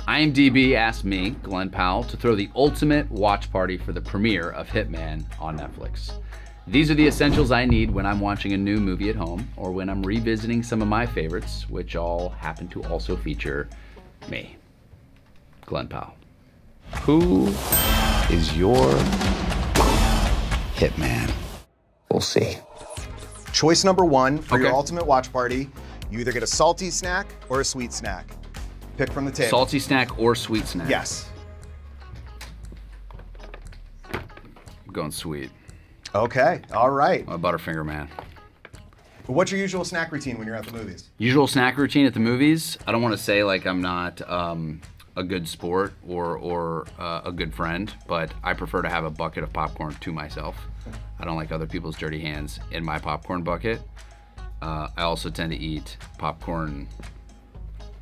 IMDb asked me, Glen Powell, to throw the ultimate watch party for the premiere of Hitman on Netflix. These are the essentials I need when I'm watching a new movie at home or when I'm revisiting some of my favorites, which all happen to also feature me, Glen Powell. Who is your Hitman? We'll see. Choice number one for your ultimate watch party. You either get a salty snack or a sweet snack. Pick from the table. Salty snack or sweet snack? Yes. I'm going sweet. Okay, all right. I'm a Butterfinger man. What's your usual snack routine when you're at the movies? Usual snack routine at the movies? I don't want to say like I'm not a good sport or a good friend, but I prefer to have a bucket of popcorn to myself. I don't like other people's dirty hands in my popcorn bucket. I also tend to eat popcorn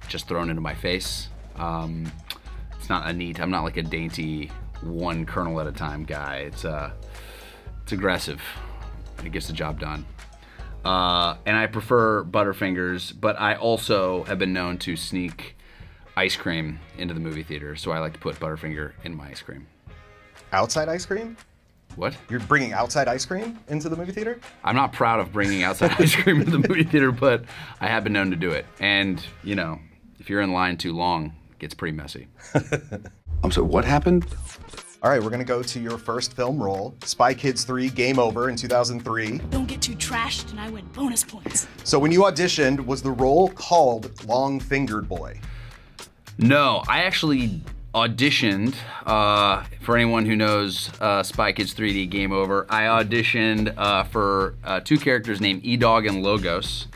just thrown into my face. It's not a neat, I'm not like a dainty one kernel at a time guy. It's aggressive and it gets the job done. And I prefer Butterfingers, but I also have been known to sneak ice cream into the movie theater, so I like to put Butterfinger in my ice cream. Outside ice cream? What? You're bringing outside ice cream into the movie theater? I'm not proud of bringing outside ice cream into the movie theater, but I have been known to do it. And, you know, if you're in line too long, it gets pretty messy. I'm sorry, what happened? All right, we're gonna go to your first film role, Spy Kids 3, Game Over in 2003. Don't get too trashed and I win bonus points. So when you auditioned, was the role called Long-Fingered Boy? No, I actually auditioned, for anyone who knows Spy Kids 3D Game Over, I auditioned for two characters named E-Dog and Logos.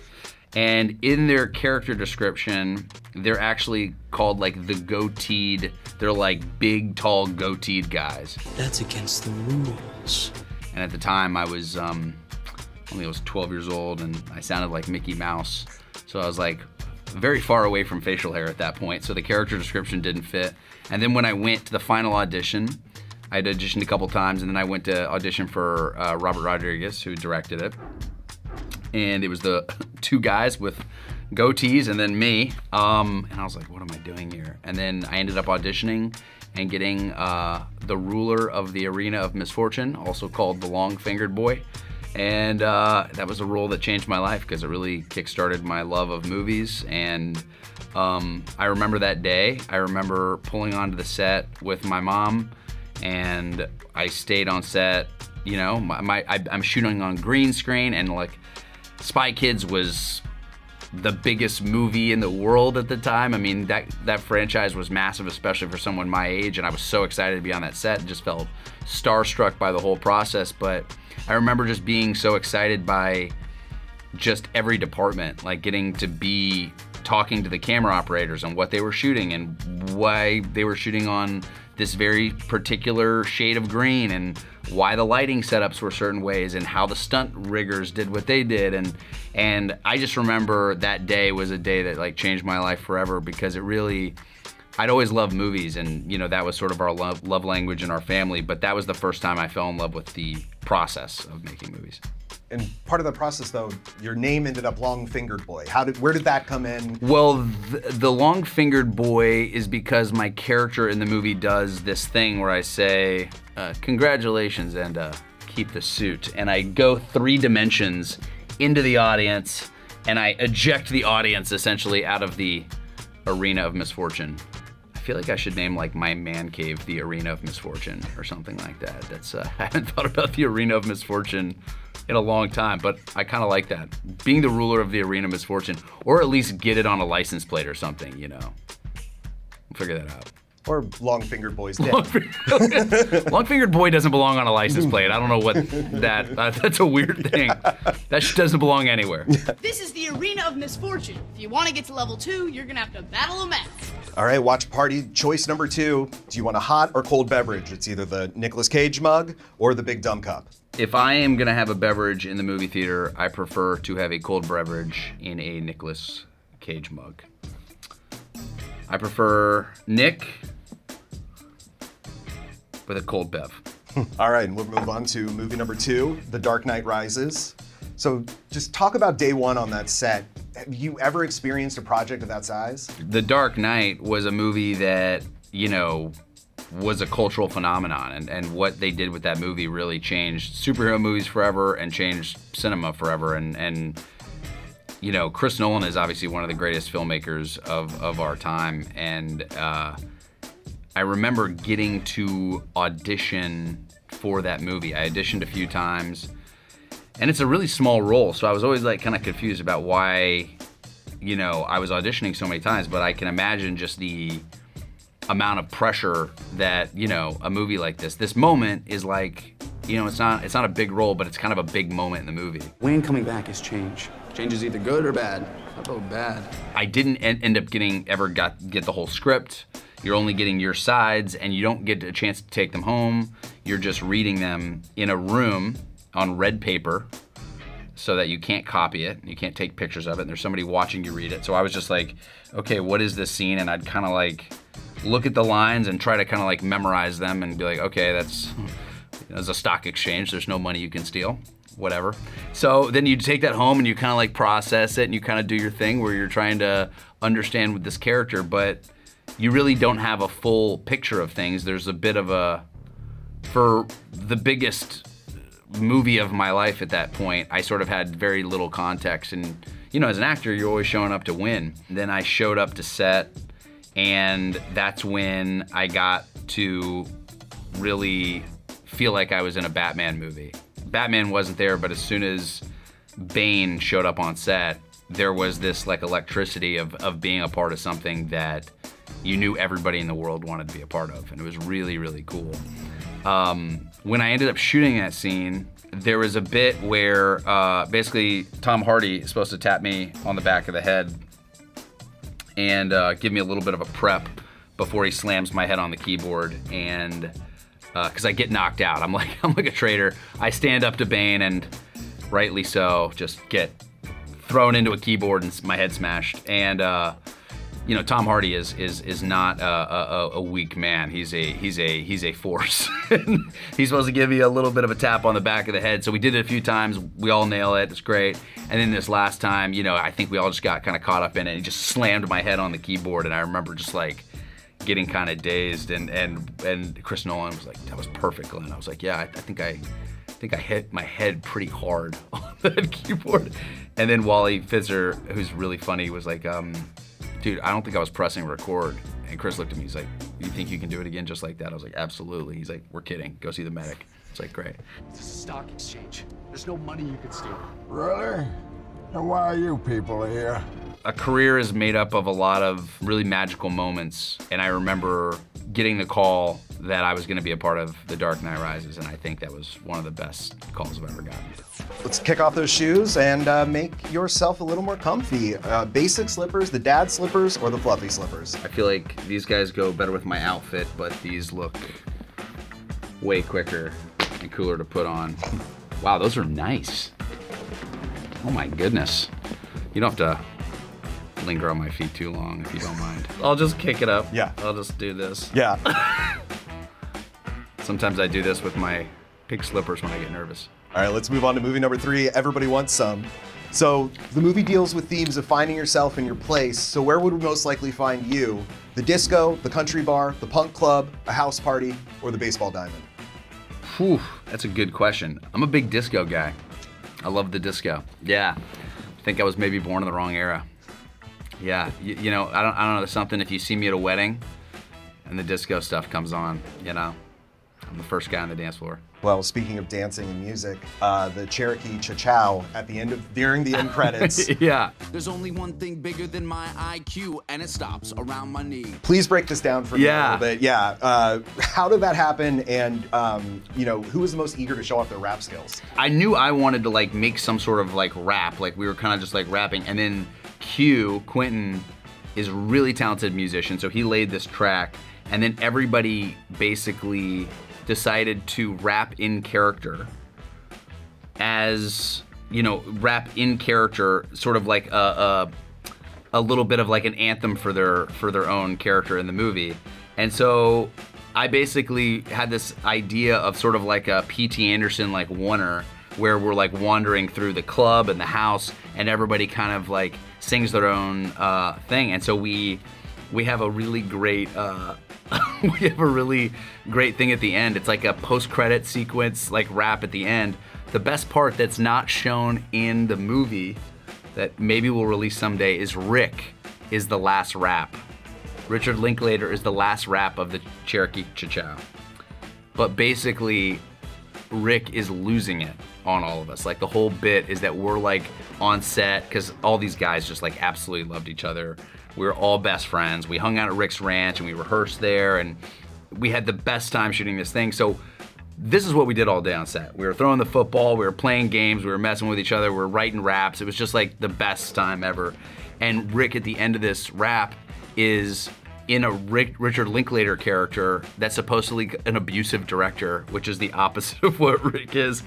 And in their character description, they're actually called like the goateed, they're like big, tall, goateed guys. That's against the rules. And at the time I was, I was 12 years old and I sounded like Mickey Mouse. So I was like very far away from facial hair at that point, so the character description didn't fit. And then when I went to the final audition, I had auditioned a couple times and then I went to audition for Robert Rodriguez, who directed it. And it was the two guys with goatees and then me. And I was like, what am I doing here? And then I ended up auditioning and getting the ruler of the Arena of Misfortune, also called the Long-Fingered Boy. And that was a role that changed my life because it really kickstarted my love of movies. And I remember that day. I remember pulling onto the set with my mom and I stayed on set. You know, I'm shooting on green screen and like Spy Kids was the biggest movie in the world at the time. I mean, that franchise was massive, especially for someone my age, and I was so excited to be on that set and just felt starstruck by the whole process. But I remember just being so excited by just every department, like getting to be talking to the camera operators on what they were shooting and why they were shooting on this very particular shade of green and why the lighting setups were certain ways and how the stunt riggers did what they did. And I just remember that day was a day that like changed my life forever because it really, I'd always loved movies and you know that was sort of our love language in our family, but that was the first time I fell in love with the process of making movies. And part of the process, though, your name ended up Long-Fingered Boy. Where did that come in? Well, the Long-Fingered Boy is because my character in the movie does this thing where I say, congratulations and keep the suit. And I go 3 dimensions into the audience and I eject the audience essentially out of the Arena of Misfortune. I feel like I should name like my man cave the Arena of Misfortune or something like that. That's I haven't thought about the Arena of Misfortune in a long time, but I kind of like that. Being the ruler of the Arena of Misfortune, or at least get it on a license plate or something, you know. We'll figure that out. Or Long-Fingered Boy's dick. Long-Fingered Boy doesn't belong on a license plate. I don't know what that's a weird thing. That doesn't belong anywhere. This is the Arena of Misfortune. If you want to get to level 2, you're gonna have to battle a mech. All right, watch party choice number 2. Do you want a hot or cold beverage? It's either the Nicolas Cage mug or the Big Dumb Cup. If I am gonna have a beverage in the movie theater, I prefer to have a cold beverage in a Nicolas Cage mug. I prefer Nick with a cold bev. All right, and we'll move on to movie number 2, The Dark Knight Rises. So just talk about day one on that set. Have you ever experienced a project of that size? The Dark Knight was a movie that, you know, was a cultural phenomenon, and what they did with that movie really changed superhero movies forever and changed cinema forever. And you know, Chris Nolan is obviously one of the greatest filmmakers of our time, and I remember getting to audition for that movie. I auditioned a few times, and it's a really small role, so I was always like kind of confused about why, you know, I was auditioning so many times, but I can imagine just the amount of pressure that, you know, a movie like this moment is like, you know, it's not a big role, but it's kind of a big moment in the movie. Wayne coming back is change. Change is either good or bad. I vote bad. I didn't end up get the whole script. You're only getting your sides, and you don't get a chance to take them home. You're just reading them in a room on red paper so that you can't copy it. You can't take pictures of it, and there's somebody watching you read it. So I was just like, okay, what is this scene? And I'd kind of like look at the lines and try to kind of like memorize them and be like, okay, that's a stock exchange. There's no money you can steal. Whatever. So then you take that home and you kind of like process it, and you kind of do your thing where you're trying to understand with this character, but you really don't have a full picture of things. There's a bit of for the biggest movie of my life at that point, I sort of had very little context, and you know, as an actor, you're always showing up to win. Then I showed up to set, and that's when I got to really feel like I was in a Batman movie. Batman wasn't there, but as soon as Bane showed up on set, there was this like electricity of being a part of something that you knew everybody in the world wanted to be a part of, and it was really, really cool. When I ended up shooting that scene, there was a bit where basically Tom Hardy is supposed to tap me on the back of the head and give me a little bit of a prep before he slams my head on the keyboard, and because I get knocked out. I'm like a traitor. I stand up to Bane, and rightly so, just get thrown into a keyboard and my head smashed. And you know, Tom Hardy is not a weak man. He's a force. He's supposed to give you a little bit of a tap on the back of the head. So we did it a few times. We all nail it. It's great. And then this last time, you know, I think we all just got kind of caught up in it. He just slammed my head on the keyboard, and I remember just like getting kind of dazed, and Chris Nolan was like, "That was perfect, Glenn." I was like, "Yeah, I think I hit my head pretty hard on that keyboard." And then Wally Fitzer, who's really funny, was like, "Dude, I don't think I was pressing record." And Chris looked at me. He's like, "You think you can do it again just like that?" I was like, "Absolutely." He's like, "We're kidding. Go see the medic." It's like, great. It's a stock exchange. There's no money you can steal. Really? And why are you people here? A career is made up of a lot of really magical moments, and I remember getting the call that I was going to be a part of The Dark Knight Rises, and I think that was one of the best calls I've ever gotten. Let's kick off those shoes and make yourself a little more comfy. Basic slippers, the dad slippers, or the fluffy slippers? I feel like these guys go better with my outfit, but these look way quicker and cooler to put on. Wow, those are nice. Oh my goodness. You don't have to linger on my feet too long if you don't mind. I'll just kick it up. Yeah. I'll just do this. Yeah. Sometimes I do this with my pink slippers when I get nervous. All right, let's move on to movie number 3, Everybody Wants Some. So the movie deals with themes of finding yourself and your place. So where would we most likely find you? The disco, the country bar, the punk club, a house party, or the baseball diamond? Whew, that's a good question. I'm a big disco guy. I love the disco. Yeah, I think I was maybe born in the wrong era. Yeah, you know, I don't know, there's something, if you see me at a wedding and the disco stuff comes on, you know, I'm the first guy on the dance floor. Well, speaking of dancing and music, the Cherokee ChaChow at the end during the end credits. Yeah. There's only one thing bigger than my IQ, and it stops around my knee. Please break this down for me a little bit. Yeah. How did that happen? And you know, who was the most eager to show off their rap skills? I knew I wanted to like make some sort of like rap, like we were kind of just like rapping, and then Quentin is a really talented musician, so he laid this track, and then everybody basically decided to rap in character as, you know, rap in character, sort of like a little bit of like an anthem for their own character in the movie. And so I basically had this idea of sort of like a P.T. Anderson like oneer, where we're like wandering through the club and the house, and everybody kind of like sings their own thing. And so we have a really great we have a really great thing at the end. It's like a post-credit sequence, like rap at the end. The best part that's not shown in the movie that maybe we'll release someday is Rick is the last rap. Richard Linklater is the last rap of the Cherokee ChaChow. But basically, Rick is losing it on all of us. Like the whole bit is that we're like on set, because all these guys just like absolutely loved each other. We were all best friends. We hung out at Rick's ranch and we rehearsed there, and we had the best time shooting this thing. So this is what we did all day on set. We were throwing the football, we were playing games, we were messing with each other, we were writing raps. It was just like the best time ever. And Rick at the end of this rap is in a Richard Linklater character that's supposedly an abusive director, which is the opposite of what Rick is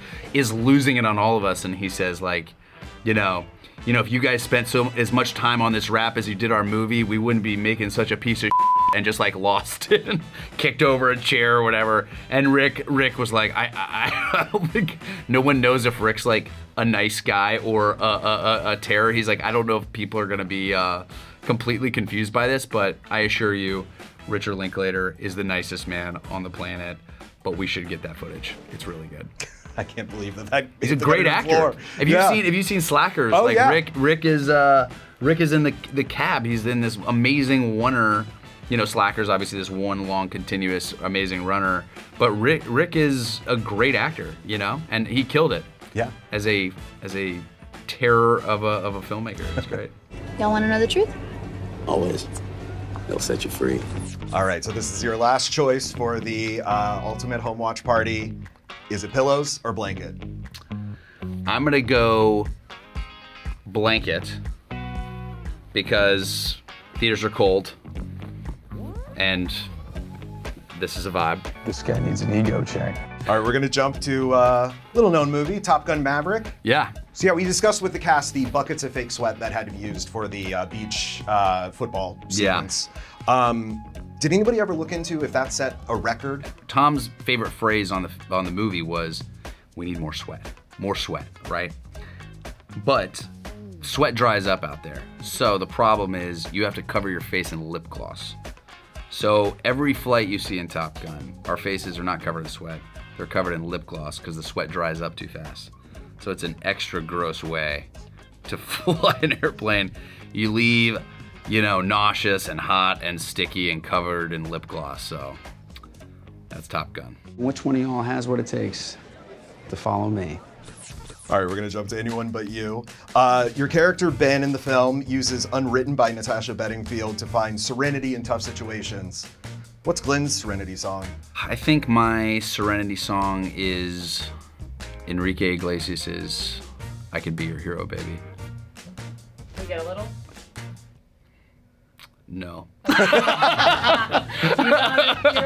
losing it on all of us. And he says like, you know, if you guys spent as much time on this rap as you did our movie, we wouldn't be making such a piece of and just like lost it and kicked over a chair or whatever. And Rick was like, I don't think, no one knows if Rick's like a nice guy or a terror. He's like, I don't know if people are gonna be completely confused by this, but I assure you, Richard Linklater is the nicest man on the planet, but we should get that footage. It's really good. I can't believe that. He's a great actor. Have you seen Slackers? Oh, like yeah. Rick is in the cab. He's in this amazing runner. You know, Slackers obviously this one long continuous amazing runner, but Rick is a great actor. You know, and he killed it. Yeah. As a terror of a filmmaker. It's great. Y'all want to know the truth? Always. It'll set you free. All right, so this is your last choice for the ultimate home watch party. Is it pillows or blanket? I'm gonna go blanket because theaters are cold and this is a vibe. This guy needs an ego check. All right, we're gonna jump to a little known movie, Top Gun Maverick. Yeah. So yeah, we discussed with the cast the buckets of fake sweat that had to be used for the beach football sequence. Yeah. Did anybody ever look into if that set a record? Tom's favorite phrase on the movie was, "We need more sweat, right?" But sweat dries up out there. So the problem is you have to cover your face in lip gloss. So every flight you see in Top Gun, our faces are not covered in sweat. They're covered in lip gloss because the sweat dries up too fast. So it's an extra gross way to fly an airplane. You leave, you know, nauseous and hot and sticky and covered in lip gloss. So that's Top Gun. Which one of y'all has what it takes to follow me? All right, we're gonna jump to Anyone But You. Your character, Ben, in the film uses Unwritten by Natasha Bedingfield to find serenity in tough situations. What's Glen's serenity song? I think my serenity song is Enrique Iglesias's I Could Be Your Hero, Baby. We get a little? No. Your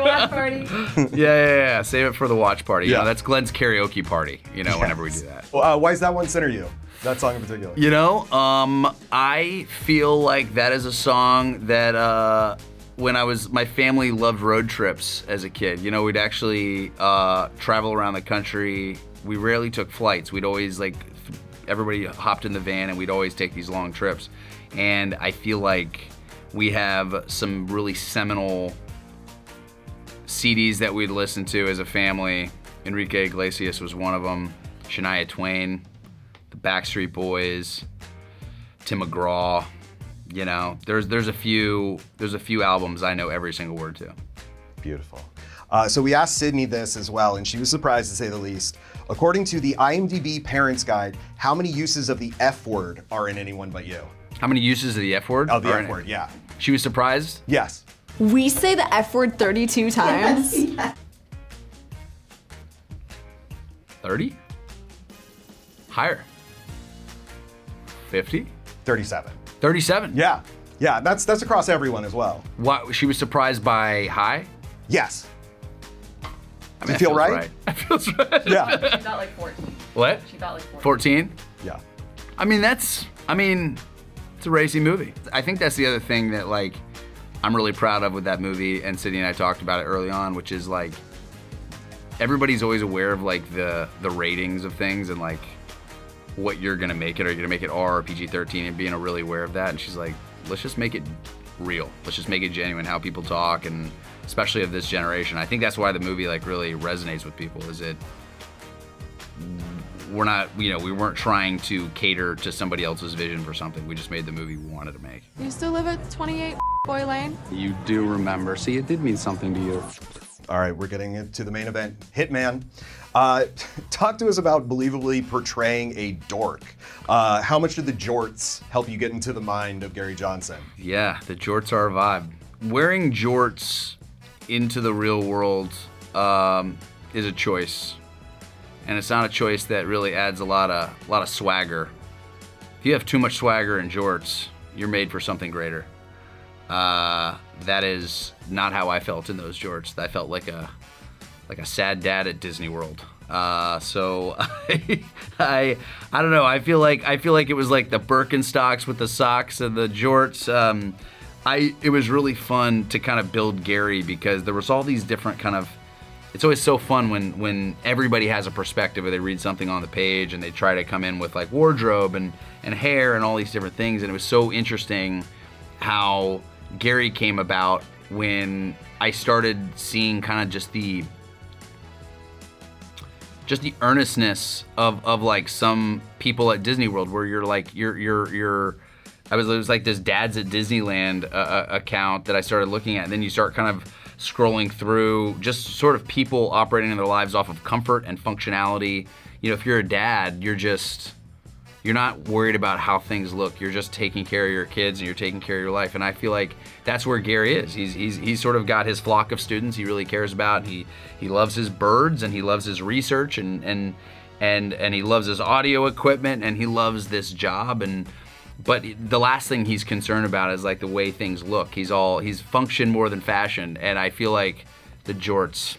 watch party? Yeah. Save it for the watch party. Yeah. You know, that's Glen's karaoke party, you know, whenever we do that. Well, why is that one center you? That song in particular? You know, I feel like that is a song that when my family loved road trips as a kid. You know, we'd actually travel around the country. We rarely took flights. We'd always everybody hopped in the van and we'd always take these long trips. And I feel like we have some really seminal CDs that we'd listen to as a family. Enrique Iglesias was one of them. Shania Twain, the Backstreet Boys, Tim McGraw. You know, there's a few albums I know every single word to. Beautiful. So we asked Sydney this as well, and she was surprised to say the least. According to the IMDb Parents Guide, how many uses of the F word are in Anyone But You? How many uses of the F word? Oh, the F word, yeah. She was surprised? Yes. We say the F word 32 times. Yes. 30? Higher. 50? 37. 37? Yeah. Yeah, that's across everyone as well. What, she was surprised by high? Yes. I Does it feel right? That feels right. Yeah. She got like 14. What? She got like 14? Yeah. It's a racy movie. I think that's the other thing that I'm really proud of with that movie, and Sydney and I talked about it early on, which is everybody's always aware of like the ratings of things and like what you're gonna make it. Are you gonna make it R or PG-13, and being really aware of that? And she's like, let's just make it real. Let's just make it genuine, how people talk, and especially of this generation. I think that's why the movie like really resonates with people, is it, we're not, you know, we weren't trying to cater to somebody else's vision for something. We just made the movie we wanted to make. You still live at 28 Boy Lane? You do remember. See, it did mean something to you. All right, we're getting into the main event. Hitman. Talk to us about believably portraying a dork. How much did the jorts help you get into the mind of Gary Johnson? Yeah, the jorts are a vibe. Wearing jorts into the real world is a choice, and it's not a choice that really adds a lot of swagger. If you have too much swagger in jorts, you're made for something greater. That is not how I felt in those jorts. I felt like a sad dad at Disney World. So I don't know. I feel like it was like the Birkenstocks with the socks and the jorts. It was really fun to kind of build Gary, because there was all these different kind of. It's always so fun when everybody has a perspective, or they read something on the page and they try to come in with like wardrobe and hair and all these different things. And it was so interesting how Gary came about when I started seeing kind of just the earnestness of like some people at Disney World, where you're like it was like this Dads at Disneyland account that I started looking at, and then you start kind of scrolling through just sort of people operating in their lives off of comfort and functionality. You know, if you're a dad, you're not worried about how things look. You're just taking care of your kids and you're taking care of your life. And I feel like that's where Gary is. He's sort of got his flock of students he really cares about. He loves his birds, and he loves his research, and he loves his audio equipment, and he loves this job. But the last thing he's concerned about is like the way things look. He's function more than fashion. And I feel like the jorts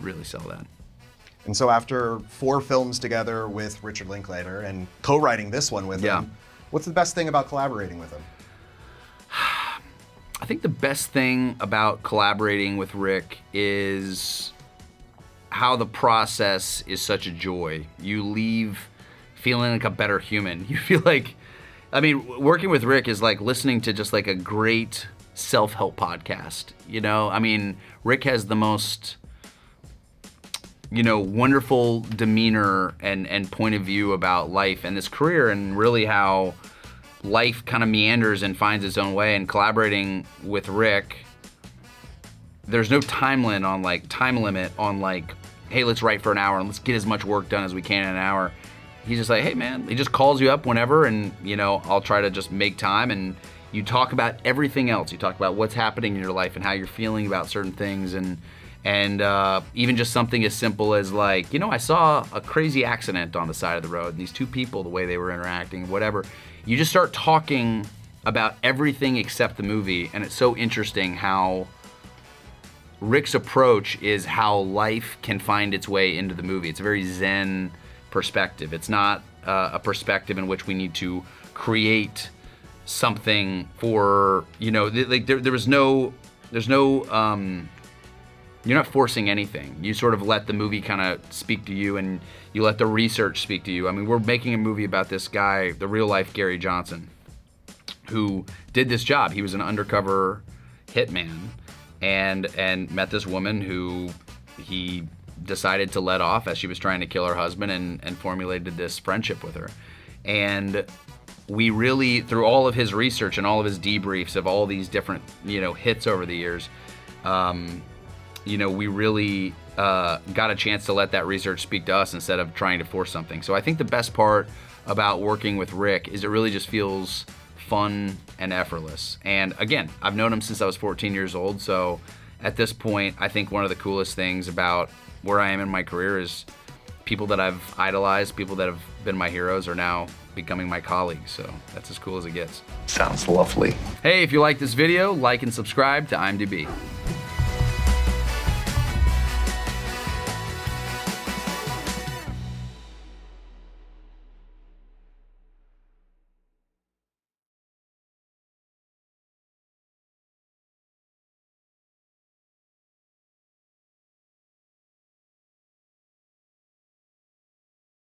really sell that. And so after 4 films together with Richard Linklater and co-writing this one with him, what's the best thing about collaborating with him? I think the best thing about collaborating with Rick is how the process is such a joy. You leave feeling like a better human. You feel like, I mean, working with Rick is like listening to just like a great self-help podcast, you know? I mean, Rick has the most, you know, wonderful demeanor and point of view about life and this career, and really how life kind of meanders and finds its own way. And collaborating with Rick, there's no time limit on like, hey, let's write for an hour and let's get as much work done as we can in an hour. He's just like, hey man, he just calls you up whenever, and you know, I'll try to just make time, and you talk about everything else. You talk about what's happening in your life and how you're feeling about certain things, and even just something as simple as like, you know, I saw a crazy accident on the side of the road, and these 2 people, the way they were interacting, whatever. You just start talking about everything except the movie, and it's so interesting how Rick's approach is how life can find its way into the movie. It's a very zen perspective. It's not a perspective in which we need to create something for, you know, like there's no, you're not forcing anything. You sort of let the movie kind of speak to you, and you let the research speak to you. I mean, we're making a movie about this guy, the real life Gary Johnson, who did this job. He was an undercover hitman and met this woman who he decided to let off as she was trying to kill her husband, and formulated this friendship with her. And we really, through all of his research and all of his debriefs of all these different, you know, hits over the years, you know, we really got a chance to let that research speak to us instead of trying to force something. So I think the best part about working with Rick is it really just feels fun and effortless. And again, I've known him since I was 14 years old, so at this point, I think one of the coolest things about where I am in my career is people that I've idolized, people that have been my heroes, are now becoming my colleagues, so that's as cool as it gets. Sounds lovely. Hey, if you like this video, like and subscribe to IMDb.